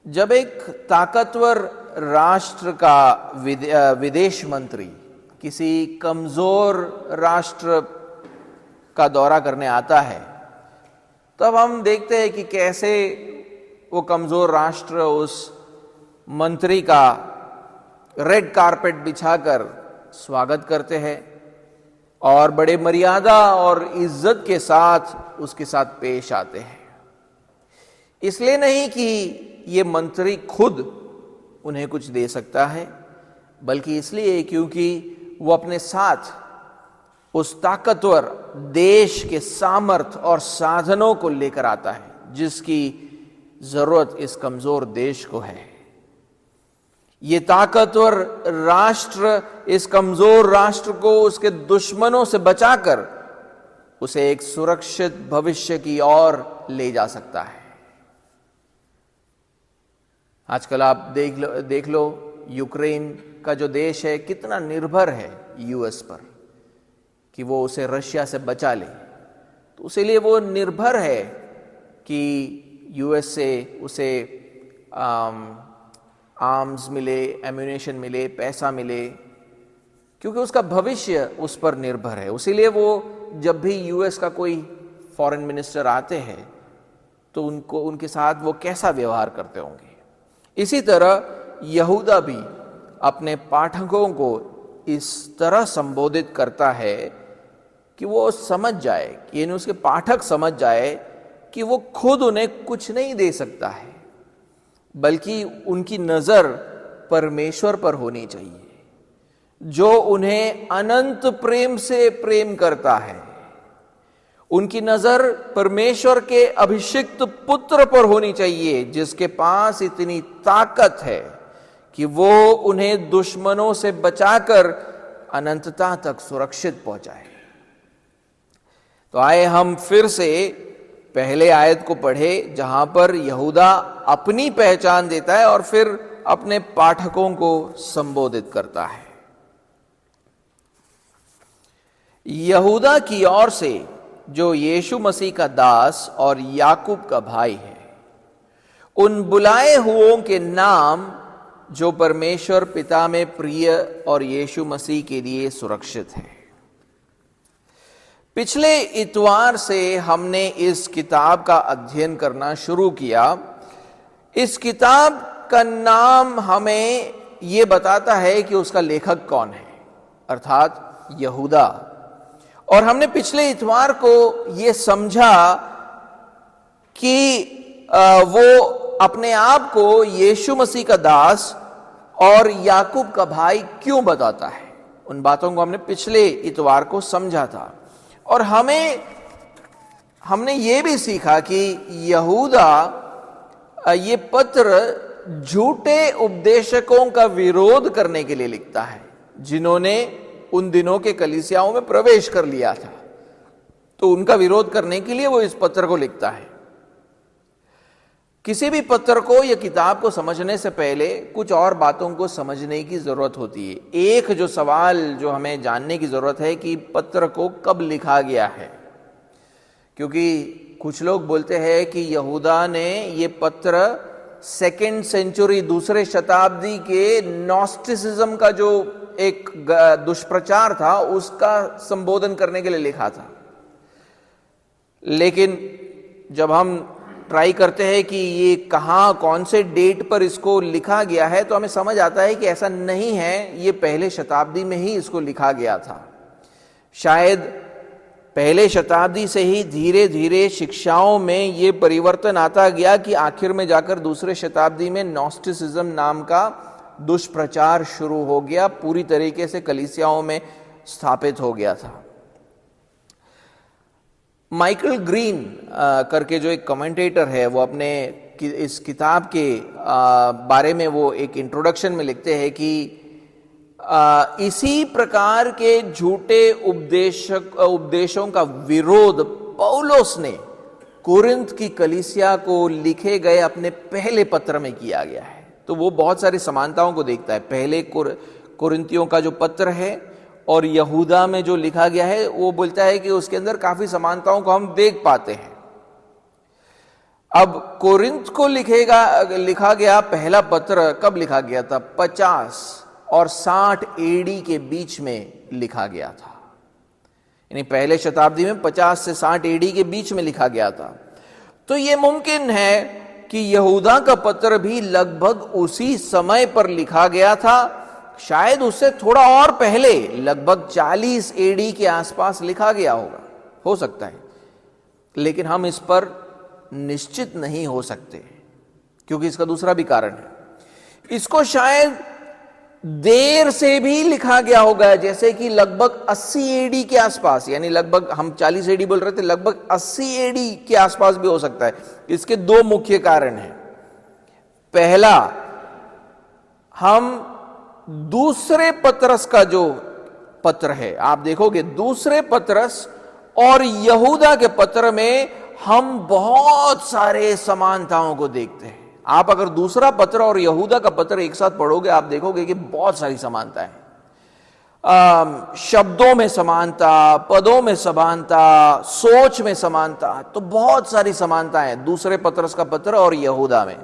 जब एक ताकतवर राष्ट्र का विदेश मंत्री किसी कमजोर राष्ट्र का दौरा करने आता है, तब हम देखते हैं कि कैसे वो कमजोर राष्ट्र उस मंत्री का रेड कारपेट बिछाकर स्वागत करते हैं और बड़े मर्यादा और इज्जत के साथ उसके साथ पेश आते हैं। इसलिए नहीं कि ये मंत्री खुद उन्हें कुछ दे सकता है, बल्कि इसलिए क्योंकि वो अपने साथ उस ताकतवर देश के सामर्थ्य और साधनों को लेकर आता है जिसकी जरूरत इस कमजोर देश को है। ये ताकतवर राष्ट्र इस कमजोर राष्ट्र को उसके दुश्मनों से बचाकर उसे एक सुरक्षित भविष्य की ओर ले जा सकता है। आजकल आप देख लो यूक्रेन का जो देश है कितना निर्भर है यूएस पर कि वो उसे रशिया से बचा ले, तो उसके वो निर्भर है कि यूएस से उसे आर्म्स मिले, एम्यूनेशन मिले, पैसा मिले, क्योंकि उसका भविष्य उस पर निर्भर है। इसीलिए वो जब भी यूएस का कोई फॉरेन मिनिस्टर आते हैं तो उनके साथ वो कैसा व्यवहार करते होंगे। इसी तरह यहूदा भी अपने पाठकों को इस तरह संबोधित करता है कि वो समझ जाए, कि उसके पाठक समझ जाए कि वो खुद उन्हें कुछ नहीं दे सकता है, बल्कि उनकी नजर परमेश्वर पर होनी चाहिए, जो उन्हें अनंत प्रेम से प्रेम करता है। उनकी नजर परमेश्वर के अभिषिक्त पुत्र पर होनी चाहिए, जिसके पास इतनी ताकत है कि वो उन्हें दुश्मनों से बचाकर अनंतता तक सुरक्षित पहुंचाए। तो आए हम फिर से पहले आयत को पढ़े, जहां पर यहूदा अपनी पहचान देता है और फिर अपने पाठकों को संबोधित करता है। यहूदा की ओर से, जो यीशु मसीह का दास और याकूब का भाई है, उन बुलाए हुओं के नाम जो परमेश्वर पिता में प्रिय और यीशु मसीह के लिए सुरक्षित है। पिछले इतवार से हमने इस किताब का अध्ययन करना शुरू किया। इस किताब का नाम हमें यह बताता है कि उसका लेखक कौन है, अर्थात यहूदा। और हमने पिछले इतवार को यह समझा कि वो अपने आप को यीशु मसीह का दास और याकूब का भाई क्यों बताता है। उन बातों को हमने पिछले इतवार को समझा था। और हमने ये भी सीखा कि यहूदा ये पत्र झूठे उपदेशकों का विरोध करने के लिए लिखता है, जिन्होंने उन दिनों के कलीसियाओं में प्रवेश कर लिया था। तो उनका विरोध करने के लिए वो इस पत्र को लिखता है। किसी भी पत्र को या किताब को समझने से पहले कुछ और बातों को समझने की जरूरत होती है। एक जो सवाल जो हमें जानने की जरूरत है कि पत्र को कब लिखा गया है, क्योंकि कुछ लोग बोलते हैं कि यहूदा ने ये पत्र सेकेंड सेंचुरी, दूसरे शताब्दी के नॉस्टिसिज्म का जो एक दुष्प्रचार था उसका संबोधन करने के लिए लिखा था। लेकिन जब हम ट्राई करते हैं कि ये कहाँ, कौन से डेट पर इसको लिखा गया है, तो हमें समझ आता है कि ऐसा नहीं है। ये पहले शताब्दी में ही इसको लिखा गया था। शायद पहले शताब्दी से ही धीरे धीरे शिक्षाओं में ये परिवर्तन आता गया कि आखिर में जाकर दूसरे शताब्दी में नॉस्टिसिज्म नाम का दुष्प्रचार शुरू हो गया, पूरी तरीके से कलीसियाओं में स्थापित हो गया था। माइकल ग्रीन करके जो एक कमेंटेटर है, वो अपने इस किताब के बारे में वो एक इंट्रोडक्शन में लिखते हैं कि इसी प्रकार के झूठे उपदेशों का विरोध पौलुस ने कोरिन्थ की कलीसिया को लिखे गए अपने पहले पत्र में किया गया है। तो वो बहुत सारी समानताओं को देखता है। पहले कोरिन्थियों का जो पत्र है और यहूदा में जो लिखा गया है, वो बोलता है कि उसके अंदर काफी समानताओं को हम देख पाते हैं। अब कोरिंथ को लिखा गया पहला पत्र कब लिखा गया था? 50 और 60 एडी के बीच में लिखा गया था। यानी पहले शताब्दी में 50 से 60 एडी के बीच में लिखा गया था। तो यह मुमकिन है कि यहूदा का पत्र भी लगभग उसी समय पर लिखा गया था, शायद उससे थोड़ा और पहले, लगभग 40 एडी के आसपास लिखा गया होगा, हो सकता है। लेकिन हम इस पर निश्चित नहीं हो सकते, क्योंकि इसका दूसरा भी कारण है। इसको शायद देर से भी लिखा गया होगा, जैसे कि लगभग 80 एडी के आसपास, यानी लगभग हम 40 एडी बोल रहे थे, लगभग 80 एडी के आसपास भी हो सकता है। इसके दो मुख्य कारण हैं। पहला, हम दूसरे पतरस का जो पत्र है, आप देखोगे दूसरे पतरस और यहूदा के पत्र में हम बहुत सारे समानताओं को देखते हैं। आप अगर दूसरा पत्र और यहूदा का पत्र एक साथ पढ़ोगे, आप देखोगे कि बहुत सारी समानताएं, शब्दों में समानता, पदों में समानता, सोच में समानता, तो बहुत सारी समानताएं दूसरे पत्रस का पत्र और यहूदा में।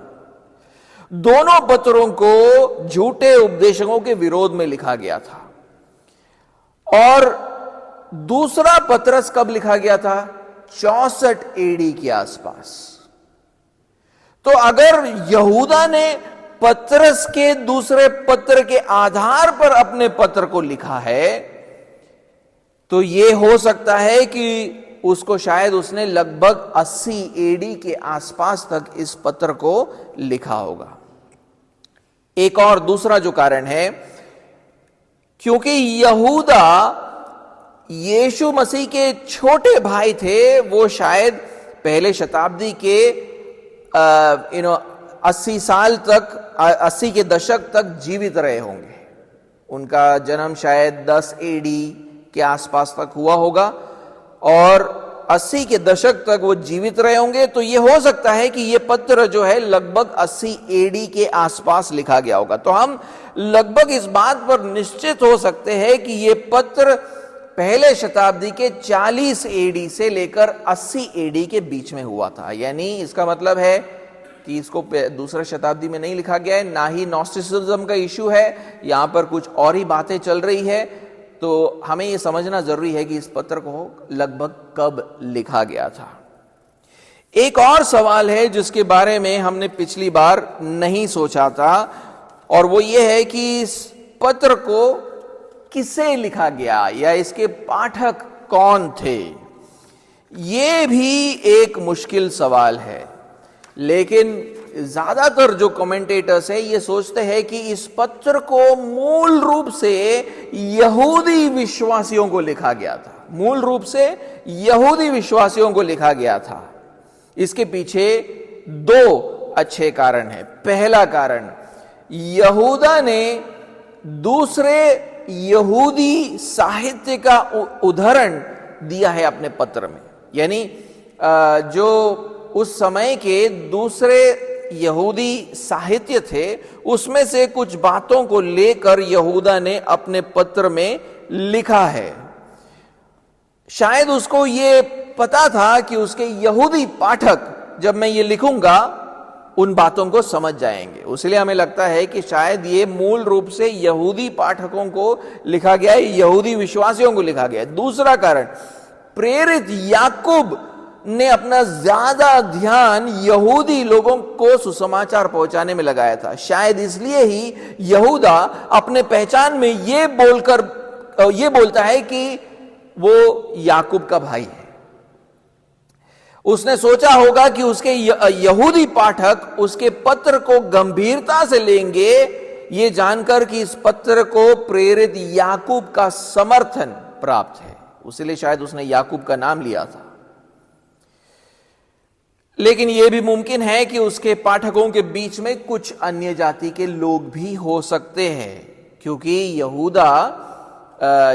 दोनों पत्रों को झूठे उपदेशकों के विरोध में लिखा गया था। और दूसरा पत्रस कब लिखा गया था? 64 एडी के आसपास। तो अगर यहूदा ने पतरस के दूसरे पत्र के आधार पर अपने पत्र को लिखा है, तो यह हो सकता है कि उसको शायद उसने लगभग 80 एडी के आसपास तक इस पत्र को लिखा होगा। एक और दूसरा जो कारण है, क्योंकि यहूदा यीशु मसीह के छोटे भाई थे, वो शायद पहले शताब्दी के 80 साल तक, 80 के दशक तक जीवित रहे होंगे। उनका जन्म शायद 10 एडी के आसपास तक हुआ होगा और 80 के दशक तक वो जीवित रहे होंगे। तो ये हो सकता है कि ये पत्र जो है लगभग 80 एडी के आसपास लिखा गया होगा। तो हम लगभग इस बात पर निश्चित हो सकते हैं कि ये पत्र पहले शताब्दी के 40 एडी से लेकर 80 एडी के बीच में हुआ था। यानी इसका मतलब है कि इसको दूसरे शताब्दी में नहीं लिखा गया है, ना ही नॉस्टिसिज्म का इशू है, यहां पर कुछ और ही बातें चल रही है। तो हमें यह समझना जरूरी है कि इस पत्र को लगभग कब लिखा गया था। एक और सवाल है जिसके बारे में हमने पिछली बार नहीं सोचा था, और वो ये है कि इस पत्र को किसे लिखा गया या इसके पाठक कौन थे। ये भी एक मुश्किल सवाल है, लेकिन ज्यादातर जो कमेंटेटर्स हैं ये सोचते हैं कि इस पत्र को मूल रूप से यहूदी विश्वासियों को लिखा गया था। मूल रूप से यहूदी विश्वासियों को लिखा गया था। इसके पीछे दो अच्छे कारण हैं। पहला कारण, यहूदा ने दूसरे यहूदी साहित्य का उदाहरण दिया है अपने पत्र में। यानी जो उस समय के दूसरे यहूदी साहित्य थे, उसमें से कुछ बातों को लेकर यहूदा ने अपने पत्र में लिखा है। शायद उसको ये पता था कि उसके यहूदी पाठक जब मैं ये लिखूंगा उन बातों को समझ जाएंगे, इसलिए हमें लगता है कि शायद ये मूल रूप से यहूदी पाठकों को लिखा गया है, यहूदी विश्वासियों को लिखा गया है। दूसरा कारण, प्रेरित याकूब ने अपना ज्यादा ध्यान यहूदी लोगों को सुसमाचार पहुंचाने में लगाया था। शायद इसलिए ही यहूदा अपने पहचान में ये बोलता है कि वो याकूब का भाई है। उसने सोचा होगा कि उसके यहूदी पाठक उसके पत्र को गंभीरता से लेंगे, ये जानकर कि इस पत्र को प्रेरित याकूब का समर्थन प्राप्त है, इसलिए शायद उसने याकूब का नाम लिया था। लेकिन यह भी मुमकिन है कि उसके पाठकों के बीच में कुछ अन्य जाति के लोग भी हो सकते हैं, क्योंकि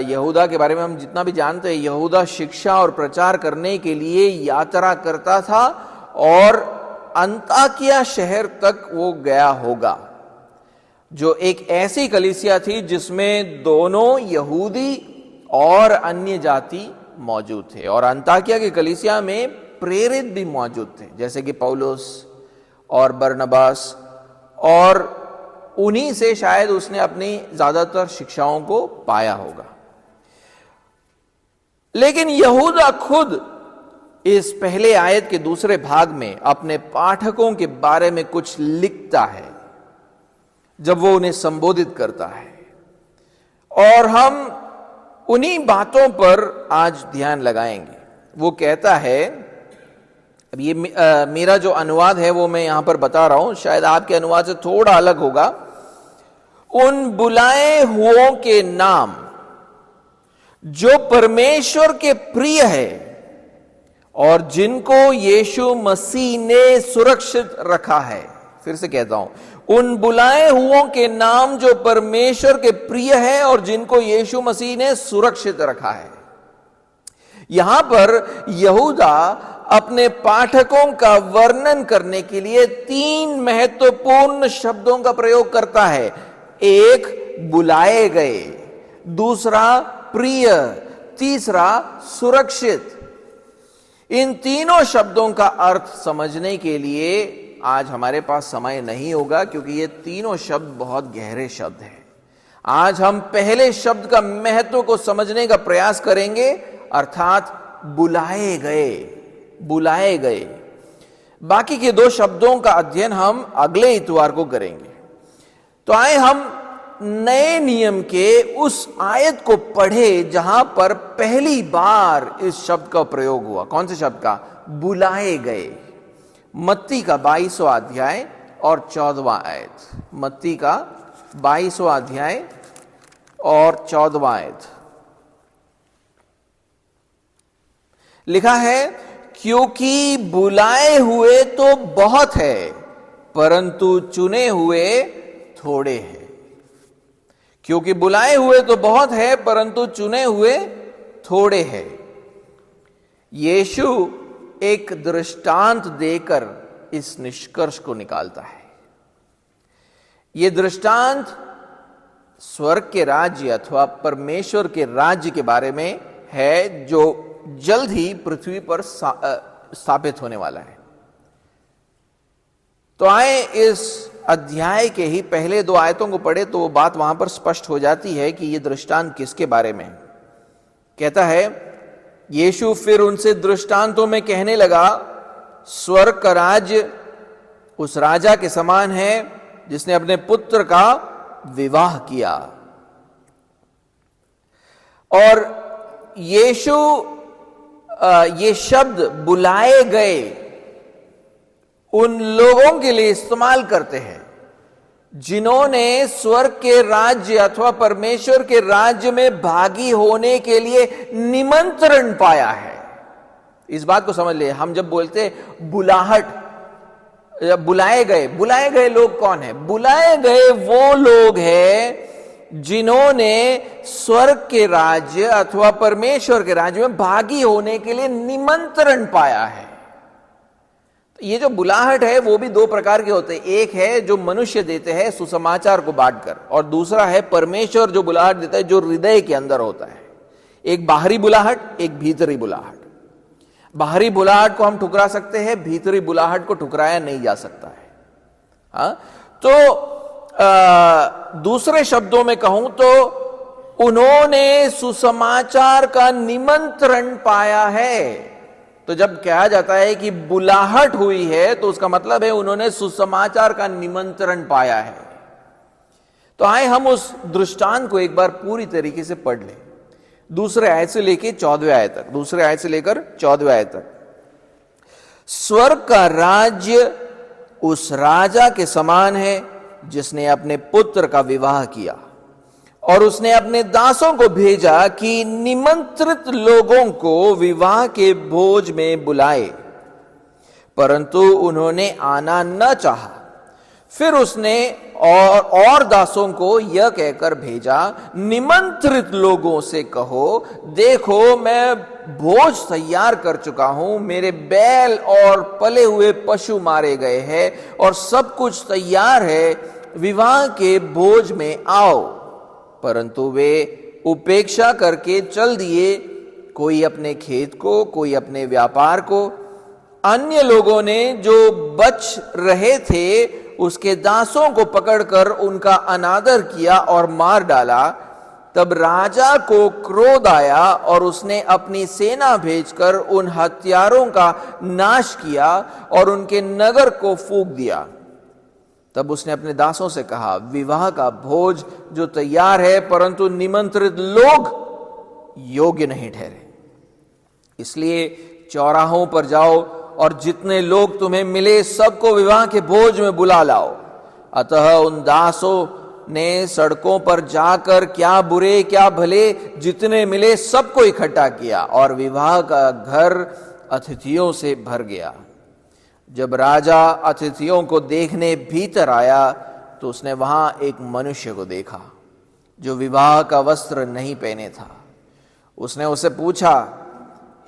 यहूदा के बारे में हम जितना भी जानते हैं, यहूदा शिक्षा और प्रचार करने के लिए यात्रा करता था और अंताकिया शहर तक वो गया होगा, जो एक ऐसी कलीसिया थी जिसमें दोनों यहूदी और अन्य जाति मौजूद थे। और अंताकिया की कलीसिया में प्रेरित भी मौजूद थे, जैसे कि पौलुस और बरनबास, और उन्हीं से शायद उसने अपनी ज्यादातर शिक्षाओं को पाया होगा। लेकिन यहूदा खुद इस पहले आयत के दूसरे भाग में अपने पाठकों के बारे में कुछ लिखता है जब वो उन्हें संबोधित करता है, और हम उन्हीं बातों पर आज ध्यान लगाएंगे। वो कहता है, अब ये मेरा जो अनुवाद है वो मैं यहां पर बता रहा हूं, शायद आपके अनुवाद से थोड़ा अलग होगा। उन बुलाए हुओं के नाम जो परमेश्वर के प्रिय है और जिनको यीशु मसीह ने सुरक्षित रखा है। फिर से कहता हूं, उन बुलाए हुओं के नाम जो परमेश्वर के प्रिय है और जिनको यीशु मसीह ने सुरक्षित रखा है। यहां पर यहूदा अपने पाठकों का वर्णन करने के लिए 3 महत्वपूर्ण शब्दों का प्रयोग करता है। एक, बुलाए गए, दूसरा प्रिय, तीसरा सुरक्षित। इन तीनों शब्दों का अर्थ समझने के लिए आज हमारे पास समय नहीं होगा, क्योंकि ये तीनों शब्द बहुत गहरे शब्द हैं। आज हम पहले शब्द का महत्व को समझने का प्रयास करेंगे, अर्थात बुलाए गए, बुलाए गए। बाकी के 2 शब्दों का अध्ययन हम अगले इतवार को करेंगे। तो आए हम नए नियम के उस आयत को पढ़े जहां पर पहली बार इस शब्द का प्रयोग हुआ। कौन से शब्द का? बुलाए गए। मत्ती का 22वां अध्याय और 14वां आयत। मत्ती का 22वां अध्याय और 14वां आयत। लिखा है, क्योंकि बुलाए हुए तो बहुत है परंतु चुने हुए थोड़े हैं। क्योंकि बुलाए हुए तो बहुत है परंतु चुने हुए थोड़े हैं। यीशु एक दृष्टांत देकर इस निष्कर्ष को निकालता है। यह दृष्टांत स्वर्ग के राज्य अथवा परमेश्वर के राज्य के बारे में है, जो जल्द ही पृथ्वी पर स्थापित होने वाला है। तो आए इस अध्याय के ही पहले 2 आयतों को पढ़े तो वो बात वहां पर स्पष्ट हो जाती है कि यह दृष्टांत किसके बारे में है। कहता है, यीशु फिर उनसे दृष्टांतों में कहने लगा, स्वर्ग का राज्य उस राजा के समान है जिसने अपने पुत्र का विवाह किया। और यीशु ये शब्द बुलाए गए उन लोगों के लिए इस्तेमाल करते हैं जिन्होंने स्वर्ग के राज्य अथवा परमेश्वर के राज्य में भागी होने के लिए निमंत्रण पाया है। इस बात को समझ ले, हम जब बोलते बुलाहट, बुलाए गए लोग कौन है? बुलाए गए वो लोग हैं जिन्होंने स्वर्ग के राज्य अथवा परमेश्वर के राज्य में भागी होने के लिए निमंत्रण पाया है। ये जो बुलाहट है वो भी 2 प्रकार के होते हैं। एक है जो मनुष्य देते हैं सुसमाचार को बांटकर, और दूसरा है परमेश्वर जो बुलाहट देता है जो हृदय के अंदर होता है। एक बाहरी बुलाहट, एक भीतरी बुलाहट। बाहरी बुलाहट को हम ठुकरा सकते हैं, भीतरी बुलाहट को ठुकराया नहीं जा सकता है। हाँ, तो दूसरे शब्दों में कहूं तो उन्होंने सुसमाचार का निमंत्रण पाया है। तो जब कहा जाता है कि बुलाहट हुई है तो उसका मतलब है उन्होंने सुसमाचार का निमंत्रण पाया है। तो आए हम उस दृष्टांत को एक बार पूरी तरीके से पढ़ लें, दूसरे आयत से लेकर 14वें आयत तक। दूसरे आयत से लेकर 14वें आयत तक। स्वर्ग का राज्य उस राजा के समान है जिसने अपने पुत्र का विवाह किया, और उसने अपने दासों को भेजा कि निमंत्रित लोगों को विवाह के भोज में बुलाए, परंतु उन्होंने आना न चाहा। फिर उसने और दासों को यह कहकर भेजा, निमंत्रित लोगों से कहो, देखो मैं भोज तैयार कर चुका हूं, मेरे बैल और पले हुए पशु मारे गए हैं और सब कुछ तैयार है, विवाह के भोज में आओ। परंतु वे उपेक्षा करके चल दिए, कोई अपने खेत को, कोई अपने व्यापार को। अन्य लोगों ने जो बच रहे थे उसके दासों को पकड़कर उनका अनादर किया और मार डाला। तब राजा को क्रोध आया और उसने अपनी सेना भेजकर उन हत्यारों का नाश किया और उनके नगर को फूंक दिया। तब उसने अपने दासों से कहा, विवाह का भोज जो तैयार है, परंतु निमंत्रित लोग योग्य नहीं ठहरे। इसलिए चौराहों पर जाओ और जितने लोग तुम्हें मिले सबको विवाह के भोज में बुला लाओ। अतः उन दासों ने सड़कों पर जाकर क्या बुरे क्या भले जितने मिले सबको इकट्ठा किया और विवाह का घर अतिथियों से भर गया। जब राजा अतिथियों को देखने भीतर आया तो उसने वहां एक मनुष्य को देखा जो विवाह का वस्त्र नहीं पहने था। उसने उसे पूछा,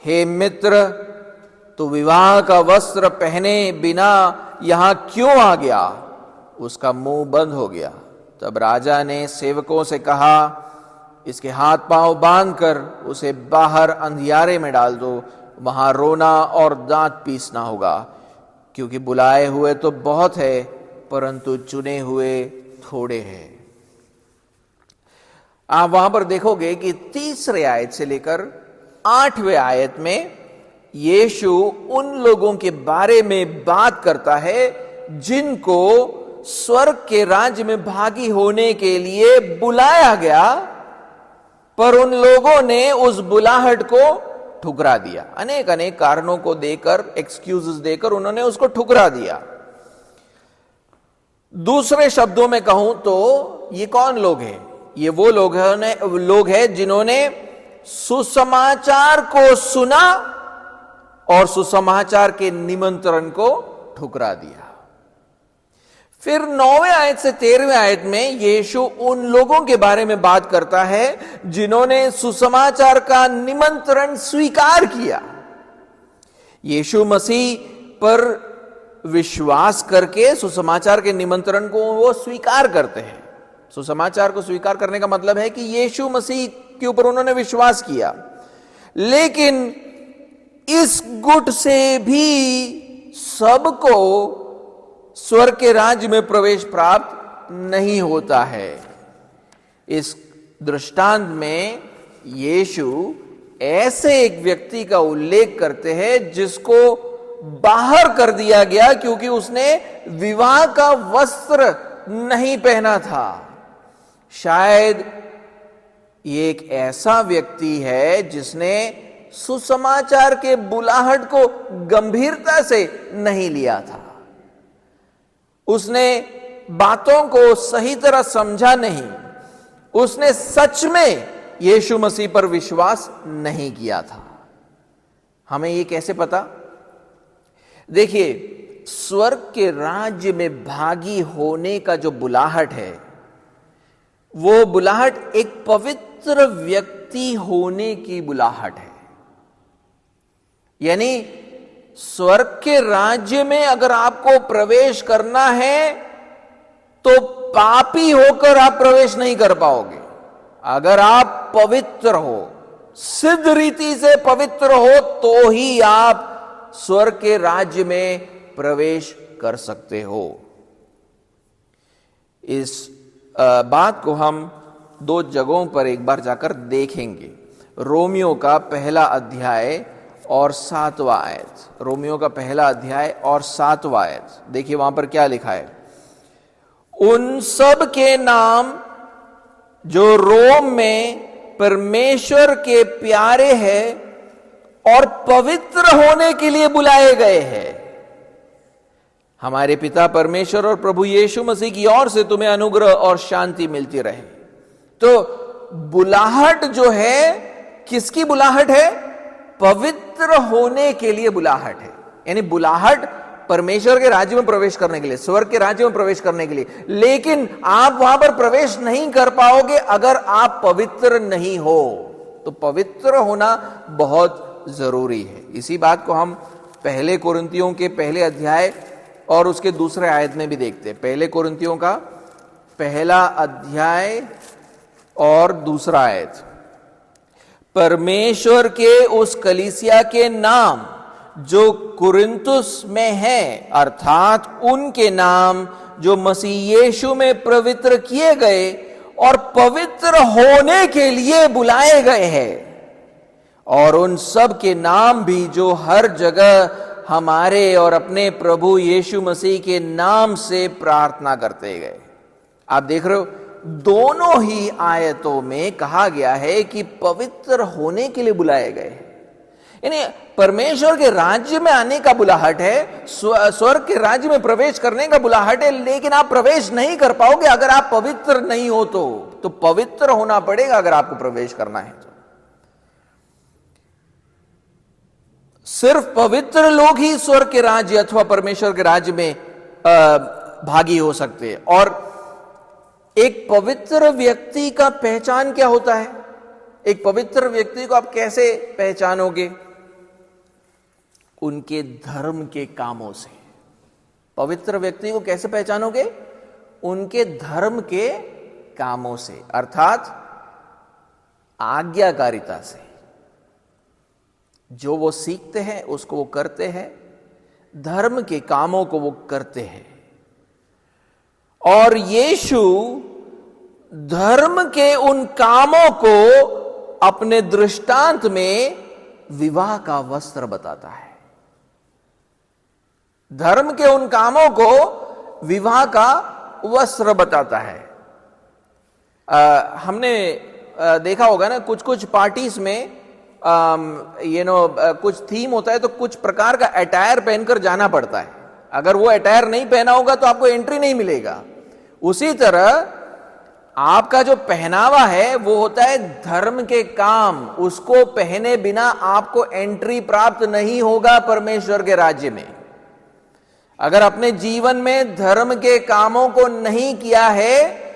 हे मित्र, तू विवाह का वस्त्र पहने बिना यहां क्यों आ गया? उसका मुंह बंद हो गया। तब राजा ने सेवकों से कहा, इसके हाथ पांव बांधकर उसे बाहर अंधियारे में डाल दो, वहां रोना और दांत पीसना होगा, क्योंकि बुलाए हुए तो बहुत है परंतु चुने हुए थोड़े हैं। आप वहां पर देखोगे कि 3रे आयत से लेकर 8वें आयत में यीशु उन लोगों के बारे में बात करता है जिनको स्वर्ग के राज्य में भागी होने के लिए बुलाया गया, पर उन लोगों ने उस बुलाहट को ठुकरा दिया। अनेक अनेक कारणों को देकर, एक्सक्यूजेस देकर उन्होंने उसको ठुकरा दिया। दूसरे शब्दों में कहूं तो ये कौन लोग हैं? ये वो लोग हैं जिन्होंने सुसमाचार को सुना और सुसमाचार के निमंत्रण को ठुकरा दिया। फिर 9वें आयत से 13वें आयत में यीशु उन लोगों के बारे में बात करता है जिन्होंने सुसमाचार का निमंत्रण स्वीकार किया। यीशु मसीह पर विश्वास करके सुसमाचार के निमंत्रण को वो स्वीकार करते हैं। सुसमाचार को स्वीकार करने का मतलब है कि यीशु मसीह के ऊपर उन्होंने विश्वास किया, लेकिन इस गुट से भी सबको स्वर्ग के राज्य में प्रवेश प्राप्त नहीं होता है। इस दृष्टांत में यीशु ऐसे एक व्यक्ति का उल्लेख करते हैं जिसको बाहर कर दिया गया क्योंकि उसने विवाह का वस्त्र नहीं पहना था। शायद ये एक ऐसा व्यक्ति है जिसने सुसमाचार के बुलाहट को गंभीरता से नहीं लिया था। उसने बातों को सही तरह समझा नहीं। उसने सच में यीशु मसीह पर विश्वास नहीं किया था। हमें ये कैसे पता? देखिए, स्वर्ग के राज्य में भागी होने का जो बुलाहट है, वो बुलाहट एक पवित्र व्यक्ति होने की बुलाहट है। यानी स्वर्ग के राज्य में अगर आपको प्रवेश करना है तो पापी होकर आप प्रवेश नहीं कर पाओगे। अगर आप पवित्र हो, सिद्ध रीति से पवित्र हो, तो ही आप स्वर्ग के राज्य में प्रवेश कर सकते हो। इस बात को हम 2 जगहों पर एक बार जाकर देखेंगे। रोमियो का 1 अध्याय और 7वां आयत। रोमियो का 1 अध्याय और 7वां आयत देखिए, वहां पर क्या लिखा है। उन सब के नाम जो रोम में परमेश्वर के प्यारे हैं और पवित्र होने के लिए बुलाए गए हैं। हमारे पिता परमेश्वर और प्रभु यीशु मसीह की ओर से तुम्हें अनुग्रह और शांति मिलती रहे। तो बुलाहट जो है, किसकी बुलाहट है? पवित्र होने के लिए बुलाहट है। यानी बुलाहट परमेश्वर के राज्य में प्रवेश करने के लिए, स्वर्ग के राज्य में प्रवेश करने के लिए। लेकिन आप वहां पर प्रवेश नहीं कर पाओगे अगर आप पवित्र नहीं हो। तो पवित्र होना बहुत जरूरी है। इसी बात को हम 1 कोरिन्थियों के 1 अध्याय और उसके 2 आयत में भी देखते हैं। 1 कोरिन्थियों का 1 अध्याय और 2 आयत। परमेश्वर के उस कलीसिया के नाम जो कुरिन्थुस में है, अर्थात उनके नाम जो मसीह यीशु में पवित्र किए गए और पवित्र होने के लिए बुलाए गए हैं, और उन सब के नाम भी जो हर जगह हमारे और अपने प्रभु यीशु मसीह के नाम से प्रार्थना करते गए। आप देख रहे हो, दोनों ही आयतों में कहा गया है कि पवित्र होने के लिए बुलाए गए हैं। यानी परमेश्वर के राज्य में आने का बुलाहट है, स्वर्ग के राज्य में प्रवेश करने का बुलाहट है, लेकिन आप प्रवेश नहीं कर पाओगे अगर आप पवित्र नहीं हो। तो पवित्र होना पड़ेगा अगर आपको प्रवेश करना है। तो सिर्फ पवित्र लोग ही स्वर्ग के राज्य अथवा परमेश्वर के राज्य में भागी हो सकते हैं। और एक पवित्र व्यक्ति का पहचान क्या होता है? एक पवित्र व्यक्ति को आप कैसे पहचानोगे? उनके धर्म के कामों से। पवित्र व्यक्ति को कैसे पहचानोगे? उनके धर्म के कामों से, अर्थात आज्ञाकारिता से। जो वो सीखते हैं उसको वो करते हैं, धर्म के कामों को वो करते हैं। और यीशु धर्म के उन कामों को अपने दृष्टांत में विवाह का वस्त्र बताता है। धर्म के उन कामों को विवाह का वस्त्र बताता है। हमने देखा होगा ना, कुछ कुछ पार्टीज में कुछ थीम होता है तो कुछ प्रकार का अटायर पहनकर जाना पड़ता है। अगर वो अटायर नहीं पहना होगा तो आपको एंट्री नहीं मिलेगा। उसी तरह आपका जो पहनावा है वो होता है धर्म के काम। उसको पहने बिना आपको एंट्री प्राप्त नहीं होगा परमेश्वर के राज्य में। अगर अपने जीवन में धर्म के कामों को नहीं किया है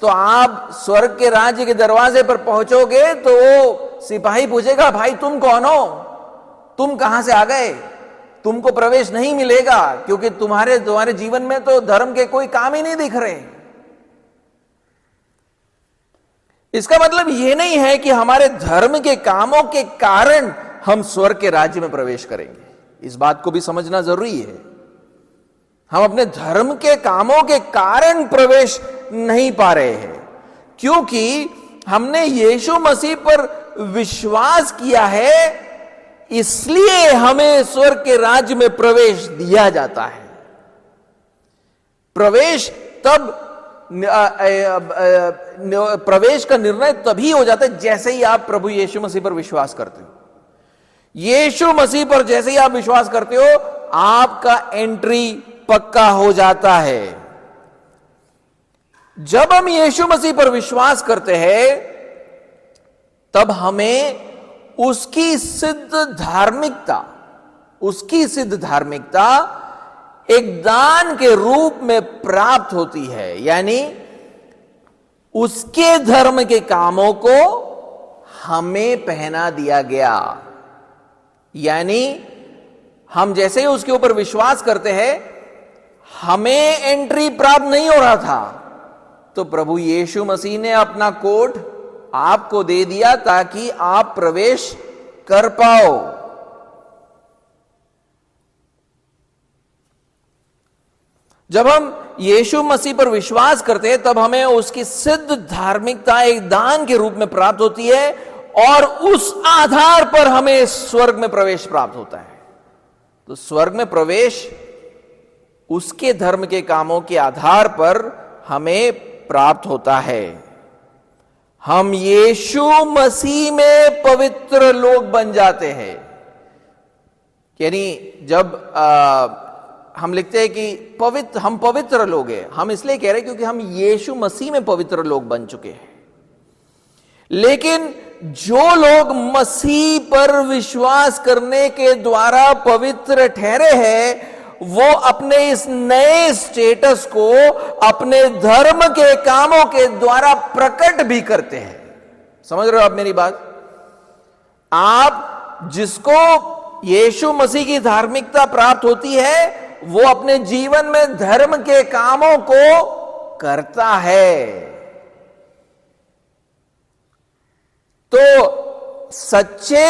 तो आप स्वर्ग के राज्य के दरवाजे पर पहुंचोगे तो वो सिपाही पूछेगा, भाई तुम कौन हो? तुम कहां से आ गए? तुमको प्रवेश नहीं मिलेगा, क्योंकि तुम्हारे जीवन में तो धर्म के कोई काम ही नहीं दिख रहे। इसका मतलब यह नहीं है कि हमारे धर्म के कामों के कारण हम स्वर्ग के राज्य में प्रवेश करेंगे। इस बात को भी समझना जरूरी है। हम अपने धर्म के कामों के कारण प्रवेश नहीं पा रहे हैं, क्योंकि हमने यीशु मसीह पर विश्वास किया है, इसलिए हमें स्वर्ग के राज्य में प्रवेश दिया जाता है। प्रवेश का निर्णय तभी हो जाता है जैसे ही आप प्रभु यीशु मसीह पर विश्वास करते हो। यीशु मसीह पर जैसे ही आप विश्वास करते हो, आपका एंट्री पक्का हो जाता है। जब हम यीशु मसीह पर विश्वास करते हैं तब हमें उसकी सिद्ध धार्मिकता एक दान के रूप में प्राप्त होती है। यानी उसके धर्म के कामों को हमें पहना दिया गया। यानी हम जैसे ही उसके ऊपर विश्वास करते हैं, हमें एंट्री प्राप्त नहीं हो रहा था, तो प्रभु यीशु मसीह ने अपना कोट आपको दे दिया ताकि आप प्रवेश कर पाओ। जब हम यीशु मसीह पर विश्वास करते हैं तब हमें उसकी सिद्ध धार्मिकता एक दान के रूप में प्राप्त होती है, और उस आधार पर हमें स्वर्ग में प्रवेश प्राप्त होता है। तो स्वर्ग में प्रवेश उसके धर्म के कामों के आधार पर हमें प्राप्त होता है। हम यीशु मसीह में पवित्र लोग बन जाते हैं। यानी जब हम लिखते हैं कि हम पवित्र लोग हैं, हम इसलिए कह रहे हैं क्योंकि हम यीशु मसीह में पवित्र लोग बन चुके हैं। लेकिन जो लोग मसीह पर विश्वास करने के द्वारा पवित्र ठहरे हैं, वो अपने इस नए स्टेटस को अपने धर्म के कामों के द्वारा प्रकट भी करते हैं। समझ रहे हो आप मेरी बात? आप जिसको यीशु मसीह की धार्मिकता प्राप्त होती है, वो अपने जीवन में धर्म के कामों को करता है। तो सच्चे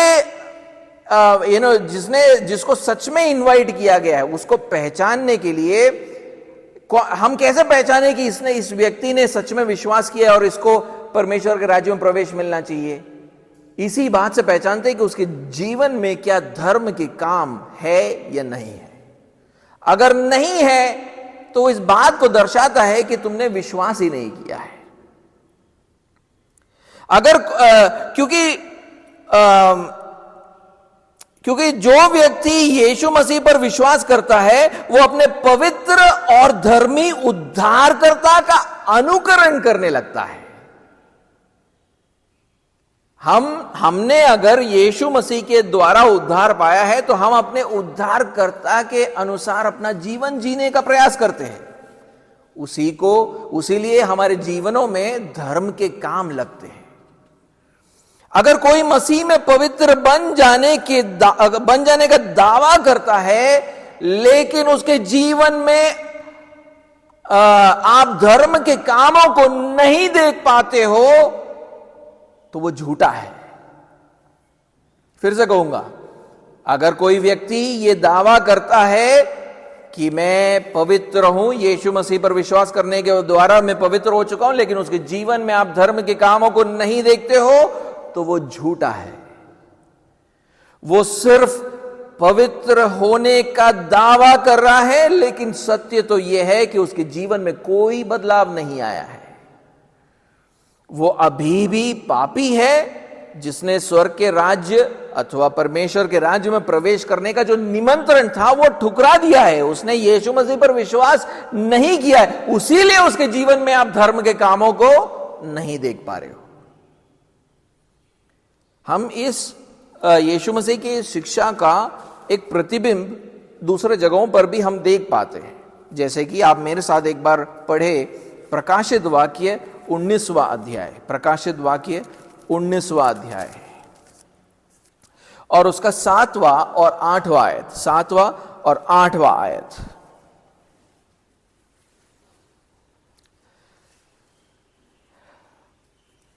जिसको सच में इनवाइट किया गया है, उसको पहचानने के लिए हम कैसे पहचाने कि इस व्यक्ति ने सच में विश्वास किया और इसको परमेश्वर के राज्य में प्रवेश मिलना चाहिए? इसी बात से पहचानते हैं कि उसके जीवन में क्या धर्म के काम है या नहीं है। अगर नहीं है तो इस बात को दर्शाता है कि तुमने विश्वास ही नहीं किया है। अगर क्योंकि जो व्यक्ति यीशु मसीह पर विश्वास करता है वो अपने पवित्र और धर्मी उद्धारकर्ता का अनुकरण करने लगता है। हमने अगर यीशु मसीह के द्वारा उद्धार पाया है तो हम अपने उद्धारकर्ता के अनुसार अपना जीवन जीने का प्रयास करते हैं। उसीलिए हमारे जीवनों में धर्म के काम लगते हैं। अगर कोई मसीह में पवित्र बन जाने का दावा करता है लेकिन उसके जीवन में आप धर्म के कामों को नहीं देख पाते हो तो वो झूठा है। फिर से कहूंगा, अगर कोई व्यक्ति ये दावा करता है कि मैं पवित्र हूं, यीशु मसीह पर विश्वास करने के द्वारा मैं पवित्र हो चुका हूं, लेकिन उसके जीवन में आप धर्म के कामों को नहीं देखते हो तो वो झूठा है। वो सिर्फ पवित्र होने का दावा कर रहा है, लेकिन सत्य तो यह है कि उसके जीवन में कोई बदलाव नहीं आया है। वो अभी भी पापी है जिसने स्वर्ग के राज्य अथवा परमेश्वर के राज्य में प्रवेश करने का जो निमंत्रण था वो ठुकरा दिया है। उसने यीशु मसीह पर विश्वास नहीं किया है, उसीलिए उसके जीवन में आप धर्म के कामों को नहीं देख पा रहे हो। हम इस यीशु मसीह की शिक्षा का एक प्रतिबिंब दूसरे जगहों पर भी हम देख पाते हैं। जैसे कि आप मेरे साथ एक बार पढ़े प्रकाशित वाक्य 19वां अध्याय, प्रकाशित वाक्य 19वां अध्याय और उसका 7वां और 8वां आयत, 7वां और 8वां आयत।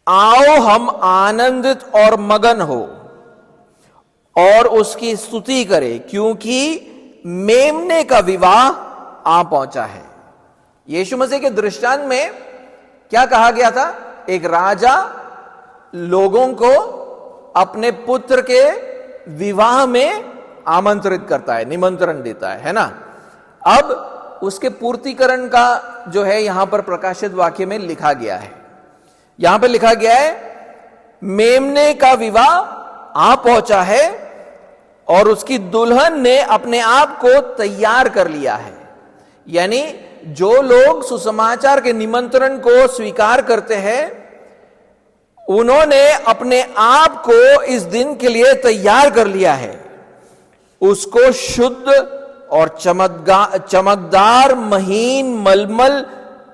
आओ हम आनंदित और मगन हो और उसकी स्तुति करें, क्योंकि मेमने का विवाह आ पहुंचा है। यीशु मसीह के दृष्टांत में क्या कहा गया था? एक राजा लोगों को अपने पुत्र के विवाह में आमंत्रित करता है, निमंत्रण देता है ना। अब उसके पूर्तिकरण का जो है यहां पर प्रकाशित वाक्य में लिखा गया है। यहां पर लिखा गया है मेमने का विवाह आ पहुंचा है और उसकी दुल्हन ने अपने आप को तैयार कर लिया है। यानी जो लोग सुसमाचार के निमंत्रण को स्वीकार करते हैं उन्होंने अपने आप को इस दिन के लिए तैयार कर लिया है। उसको शुद्ध और चमकदार महीन मलमल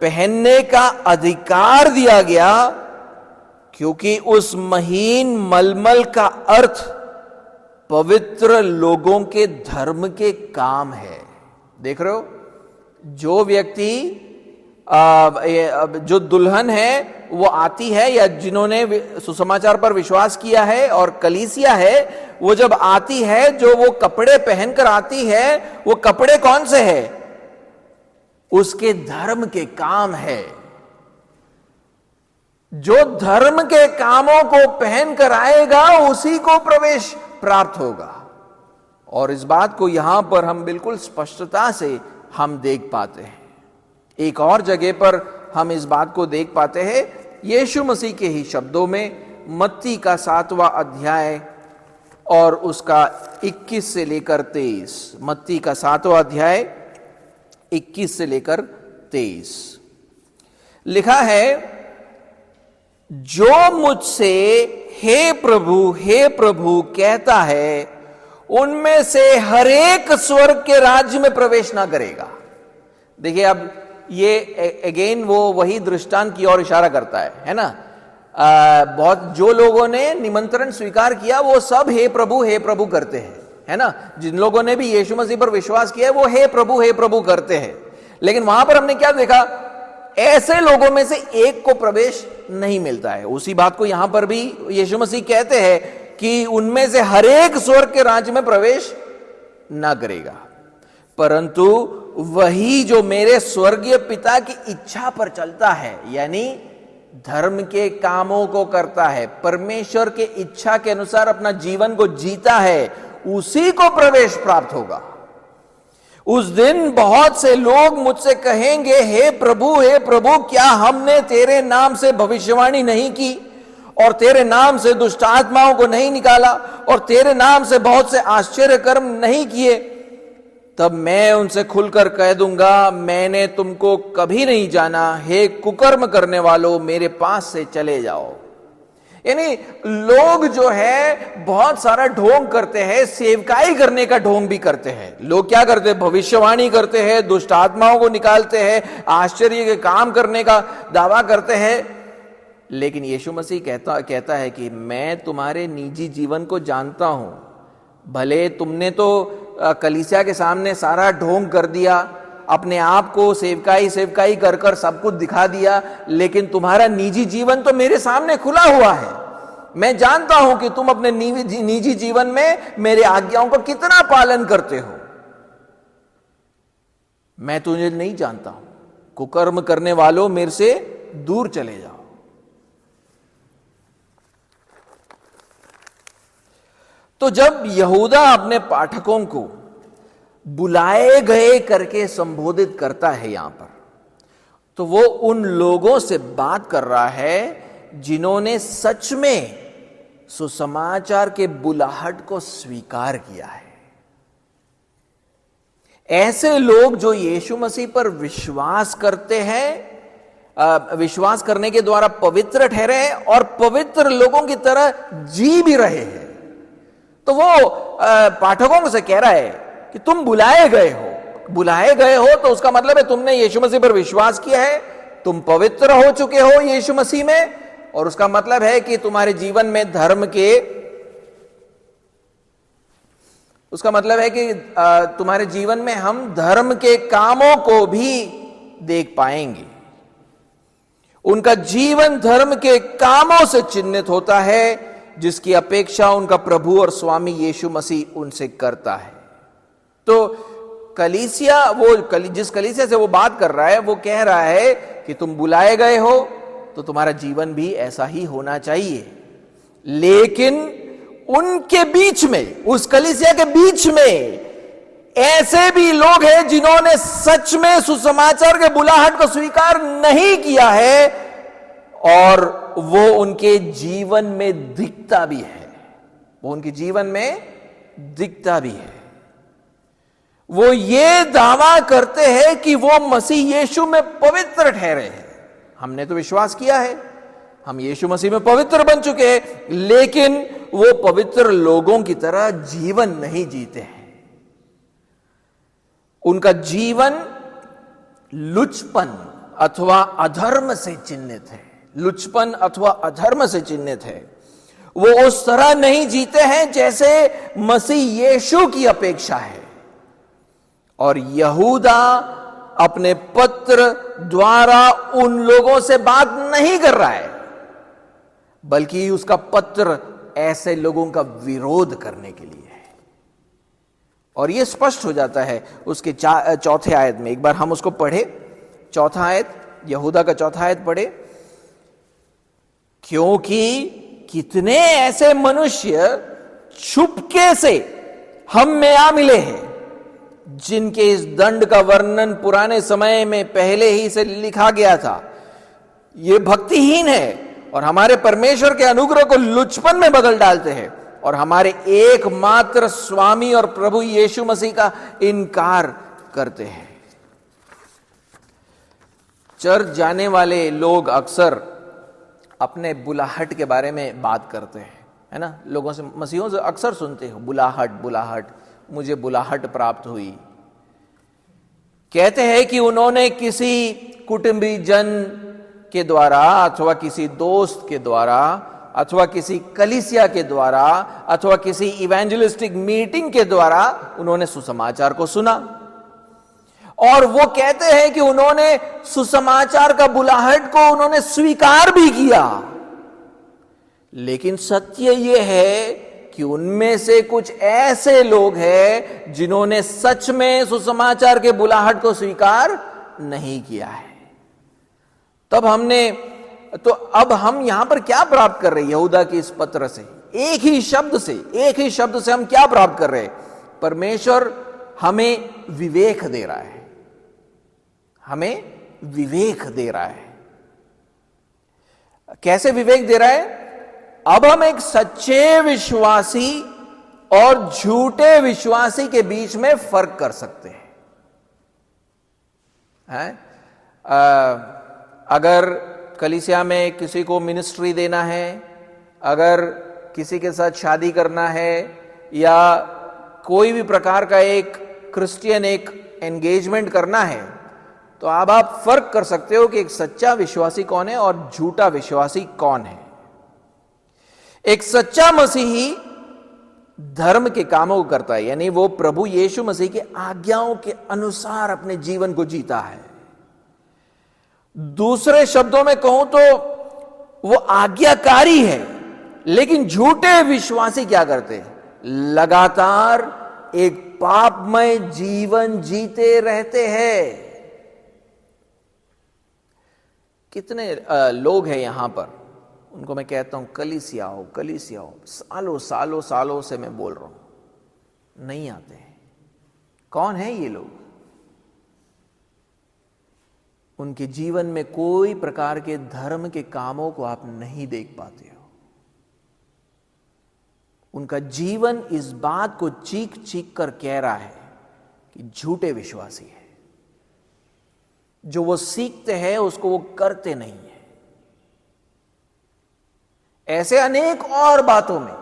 पहनने का अधिकार दिया गया, क्योंकि उस महीन मलमल का अर्थ पवित्र लोगों के धर्म के काम है। देख रहे हो, जो व्यक्ति जो दुल्हन है वो आती है, या जिन्होंने सुसमाचार पर विश्वास किया है और कलीसिया है, वो जब आती है जो वो कपड़े पहनकर आती है, वो कपड़े कौन से हैं? उसके धर्म के काम है। जो धर्म के कामों को पहनकर आएगा उसी को प्रवेश प्राप्त होगा। और इस बात को यहां पर हम बिल्कुल स्पष्टता से हम देख पाते हैं। एक और जगह पर हम इस बात को देख पाते हैं, यीशु मसीह के ही शब्दों में, मत्ती का 7वां अध्याय और उसका 21 से लेकर 23। मत्ती का 7वां अध्याय 21 से लेकर 23 लिखा है, जो मुझसे हे प्रभु कहता है, उनमें से हर एक स्वर्ग के राज्य में प्रवेश ना करेगा। देखिए, अब ये अगेन वो वही दृष्टांत की ओर इशारा करता है ना। बहुत जो लोगों ने निमंत्रण स्वीकार किया वो सब हे प्रभु करते हैं, है ना। जिन लोगों ने भी यीशु मसीह पर विश्वास किया है वो हे प्रभु करते हैं। लेकिन वहां पर हमने क्या देखा? ऐसे लोगों में से एक को प्रवेश नहीं मिलता है। उसी बात को यहां पर भी यीशु मसीह कहते हैं कि उनमें से हर एक स्वर्ग के राज्य में प्रवेश ना करेगा, परंतु वही जो मेरे स्वर्गीय पिता की इच्छा पर चलता है, यानी धर्म के कामों को करता है, परमेश्वर के इच्छा के अनुसार अपना जीवन को जीता है, उसी को प्रवेश प्राप्त होगा। उस दिन बहुत से लोग मुझसे कहेंगे, हे प्रभु क्या हमने तेरे नाम से भविष्यवाणी नहीं की और तेरे नाम से दुष्ट आत्माओं को नहीं निकाला और तेरे नाम से बहुत से आश्चर्य कर्म नहीं किए? तब मैं उनसे खुलकर कह दूंगा, मैंने तुमको कभी नहीं जाना, हे कुकर्म करने वालों, मेरे पास से चले जाओ। यानी लोग जो है बहुत सारा ढोंग करते हैं, सेवकाई करने का ढोंग भी करते हैं। लोग क्या करते हैं? भविष्यवाणी करते हैं, दुष्ट आत्माओं को निकालते हैं, आश्चर्य के काम करने का दावा करते हैं, लेकिन यीशु मसीह कहता है कि मैं तुम्हारे निजी जीवन को जानता हूं। भले तुमने तो कलीसिया के सामने सारा ढोंग कर दिया, अपने आप को सेवकाई कर कर सब कुछ दिखा दिया, लेकिन तुम्हारा निजी जीवन तो मेरे सामने खुला हुआ है। मैं जानता हूं कि तुम अपने निजी जीवन में मेरे आज्ञाओं का कितना पालन करते हो। मैं तुझे नहीं जानता हूं, कुकर्म करने वालों, मेरे से दूर चले जाओ। तो जब यहूदा अपने पाठकों को बुलाए गए करके संबोधित करता है यहां पर, तो वो उन लोगों से बात कर रहा है जिन्होंने सच में सुसमाचार के बुलाहट को स्वीकार किया है। ऐसे लोग जो यीशु मसीह पर विश्वास करते हैं, विश्वास करने के द्वारा पवित्र ठहरे हैं और पवित्र लोगों की तरह जी भी रहे हैं। तो वो पाठकों से कह रहा है कि तुम बुलाए गए हो, तो उसका मतलब है तुमने यीशु मसीह पर विश्वास किया है, तुम पवित्र हो चुके हो यीशु मसीह में, और उसका मतलब है कि तुम्हारे जीवन में तुम्हारे जीवन में हम धर्म के कामों को भी देख पाएंगे। उनका जीवन धर्म के कामों से चिन्हित होता है, जिसकी अपेक्षा उनका प्रभु और स्वामी यीशु मसीह उनसे करता है। तो कलीसिया, जिस कलीसिया से वो बात कर रहा है, वो कह रहा है कि तुम बुलाए गए हो तो तुम्हारा जीवन भी ऐसा ही होना चाहिए। लेकिन उनके बीच में, उस कलीसिया के बीच में ऐसे भी लोग हैं जिन्होंने सच में सुसमाचार के बुलाहट को स्वीकार नहीं किया है, और वो उनके जीवन में दिखता भी है। वो ये दावा करते हैं कि वो मसीह यीशु में पवित्र ठहरे हैं। हमने तो विश्वास किया है, हम यीशु मसीह में पवित्र बन चुके हैं, लेकिन वो पवित्र लोगों की तरह जीवन नहीं जीते हैं। उनका जीवन लुचपन अथवा अधर्म से चिन्हित है। वो उस तरह नहीं जीते हैं जैसे मसीह यीशु की अपेक्षा है। और यहूदा अपने पत्र द्वारा उन लोगों से बात नहीं कर रहा है, बल्कि उसका पत्र ऐसे लोगों का विरोध करने के लिए है। और यह स्पष्ट हो जाता है उसके चौथे आयत में। एक बार हम उसको पढ़े, चौथा आयत, यहूदा का चौथा आयत पढ़े। क्योंकि कितने ऐसे मनुष्य छुपके से हम में आ मिले हैं, जिनके इस दंड का वर्णन पुराने समय में पहले ही से लिखा गया था। ये भक्तिहीन है और हमारे परमेश्वर के अनुग्रह को लुचपन में बदल डालते हैं, और हमारे एकमात्र स्वामी और प्रभु यीशु मसीह का इनकार करते हैं। चर्च जाने वाले लोग अक्सर अपने बुलाहट के बारे में बात करते हैं, है ना। लोगों से, मसीहों से अक्सर सुनते हो, बुलाहट, मुझे बुलाहट प्राप्त हुई। कहते हैं कि उन्होंने किसी कुटुंबी जन के द्वारा, अथवा किसी दोस्त के द्वारा, अथवा किसी कलीसिया के द्वारा, अथवा किसी इवेंजलिस्टिक मीटिंग के द्वारा उन्होंने सुसमाचार को सुना, और वो कहते हैं कि उन्होंने सुसमाचार का बुलाहट को उन्होंने स्वीकार भी किया। लेकिन सत्य यह है कि उनमें से कुछ ऐसे लोग हैं जिन्होंने सच में सुसमाचार के बुलाहट को स्वीकार नहीं किया है। अब हम यहां पर क्या प्राप्त कर रहे हैं यहूदा के इस पत्र से? एक ही शब्द से हम क्या प्राप्त कर रहे हैं? परमेश्वर हमें विवेक दे रहा है, हमें विवेक दे रहा है। कैसे विवेक दे रहा है? अब हम एक सच्चे विश्वासी और झूठे विश्वासी के बीच में फर्क कर सकते हैं। अगर कलीसिया में किसी को मिनिस्ट्री देना है, अगर किसी के साथ शादी करना है, या कोई भी प्रकार का एक क्रिश्चियन एक एंगेजमेंट करना है, तो अब आप फर्क कर सकते हो कि एक सच्चा विश्वासी कौन है और झूठा विश्वासी कौन है। एक सच्चा मसीही धर्म के कामों को करता है, यानी वो प्रभु यीशु मसीह के आज्ञाओं के अनुसार अपने जीवन को जीता है। दूसरे शब्दों में कहूं तो वो आज्ञाकारी है। लेकिन झूठे विश्वासी क्या करते हैं? लगातार एक पापमय जीवन जीते रहते हैं। कितने लोग हैं यहां पर, उनको मैं कहता हूं कलीसिया आओ, सालों से मैं बोल रहा हूं, नहीं आते हैं। कौन है ये लोग? उनके जीवन में कोई प्रकार के धर्म के कामों को आप नहीं देख पाते हो। उनका जीवन इस बात को चीख चीख कर कह रहा है कि झूठे विश्वासी है। जो वो सीखते हैं उसको वो करते नहीं है। ऐसे अनेक और बातों में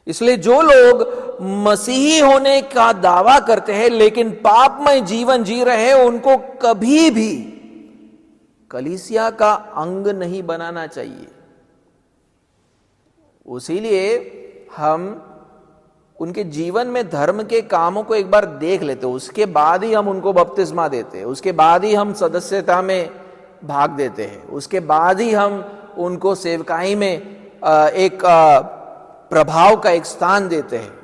इसलिए जो लोग मसीही होने का दावा करते हैं लेकिन पापमय जीवन जी रहे हैं, उनको कभी भी कलीसिया का अंग नहीं बनाना चाहिए। इसीलिए हम उनके जीवन में धर्म के कामों को एक बार देख लेते हैं, उसके बाद ही हम उनको बपतिस्मा देते हैं, उसके बाद ही हम सदस्यता में भाग देते हैं, उसके बाद ही हम उनको सेवकाई में एक प्रभाव का एक स्थान देते हैं।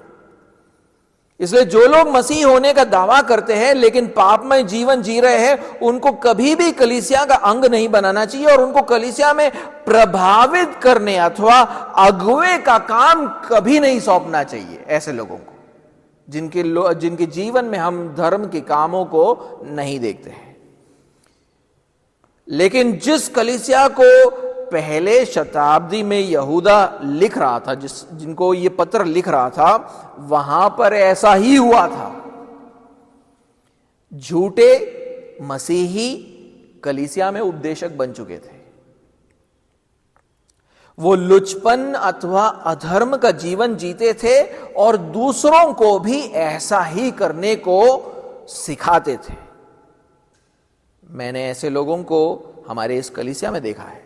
इसलिए जो लोग मसीह होने का दावा करते हैं लेकिन पापमय जीवन जी रहे हैं, उनको कभी भी कलीसिया का अंग नहीं बनाना चाहिए और उनको कलीसिया में प्रभावित करने अथवा अगुवे का काम कभी नहीं सौंपना चाहिए। ऐसे लोगों को जिनके जीवन में हम धर्म के कामों को नहीं देखते हैं। लेकिन जिस कलीसिया को पहले शताब्दी में यहूदा लिख रहा था, जिनको ये पत्र लिख रहा था, वहां पर ऐसा ही हुआ था। झूठे मसीही कलीसिया में उपदेशक बन चुके थे। वो लुचपन अथवा अधर्म का जीवन जीते थे और दूसरों को भी ऐसा ही करने को सिखाते थे। मैंने ऐसे लोगों को हमारे इस कलीसिया में देखा है।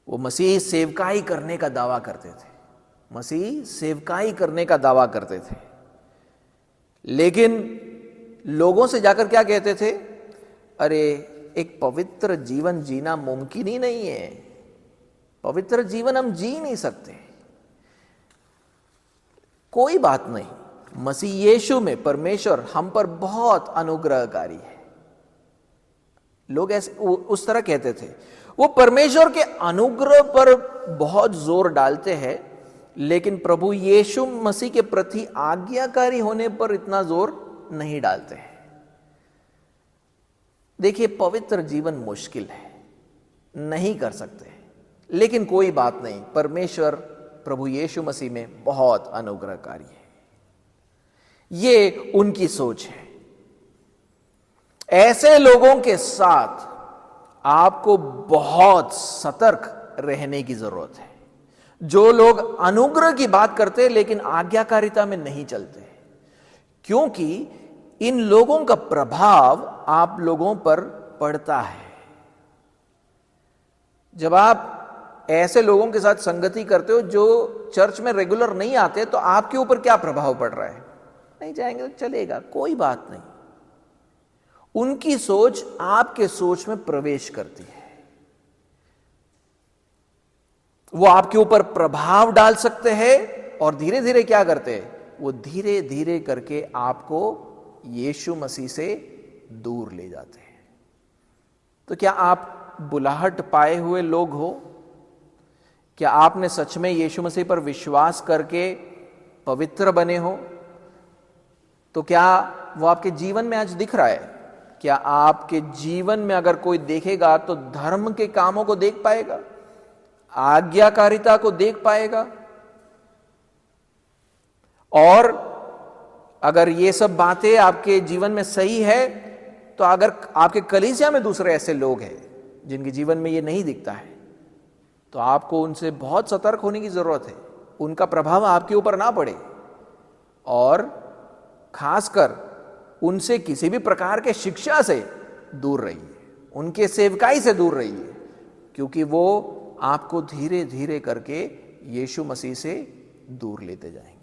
वो मसीह सेवकाई करने का दावा करते थे, मसीह सेवकाई करने का दावा करते थे, लेकिन लोगों से जाकर क्या कहते थे? अरे एक पवित्र जीवन जीना मुमकिन ही नहीं है, पवित्र जीवन हम जी नहीं सकते। कोई बात नहीं, मसीह यीशु में परमेश्वर हम पर बहुत अनुग्रहकारी है। लोग ऐसे उस तरह कहते थे। वो परमेश्वर के अनुग्रह पर बहुत जोर डालते हैं, लेकिन प्रभु यीशु मसीह के प्रति आज्ञाकारी होने पर इतना जोर नहीं डालते हैं। देखिए, पवित्र जीवन मुश्किल है, नहीं कर सकते, लेकिन कोई बात नहीं, परमेश्वर प्रभु यीशु मसीह में बहुत अनुग्रहकारी है। ये उनकी सोच है। ऐसे लोगों के साथ आपको बहुत सतर्क रहने की जरूरत है, जो लोग अनुग्रह की बात करते हैं लेकिन आज्ञाकारिता में नहीं चलते, क्योंकि इन लोगों का प्रभाव आप लोगों पर पड़ता है। जब आप ऐसे लोगों के साथ संगति करते हो जो चर्च में रेगुलर नहीं आते, तो आपके ऊपर क्या प्रभाव पड़ रहा है? नहीं जाएंगे तो चलेगा, कोई बात नहीं। उनकी सोच आपके सोच में प्रवेश करती है। वो आपके ऊपर प्रभाव डाल सकते हैं और धीरे धीरे क्या करते हैं, वो धीरे धीरे करके आपको यीशु मसीह से दूर ले जाते हैं। तो क्या आप बुलाहट पाए हुए लोग हो? क्या आपने सच में यीशु मसीह पर विश्वास करके पवित्र बने हो? तो क्या वो आपके जीवन में आज दिख रहा है? क्या आपके जीवन में अगर कोई देखेगा तो धर्म के कामों को देख पाएगा, आज्ञाकारिता को देख पाएगा? और अगर ये सब बातें आपके जीवन में सही है, तो अगर आपके कलीसिया में दूसरे ऐसे लोग हैं जिनके जीवन में ये नहीं दिखता है, तो आपको उनसे बहुत सतर्क होने की जरूरत है। उनका प्रभाव आपके ऊपर ना पड़े और खासकर उनसे किसी भी प्रकार के शिक्षा से दूर रहिए, उनके सेवकाई से दूर रहिए, क्योंकि वो आपको धीरे धीरे करके यीशु मसीह से दूर लेते जाएंगे।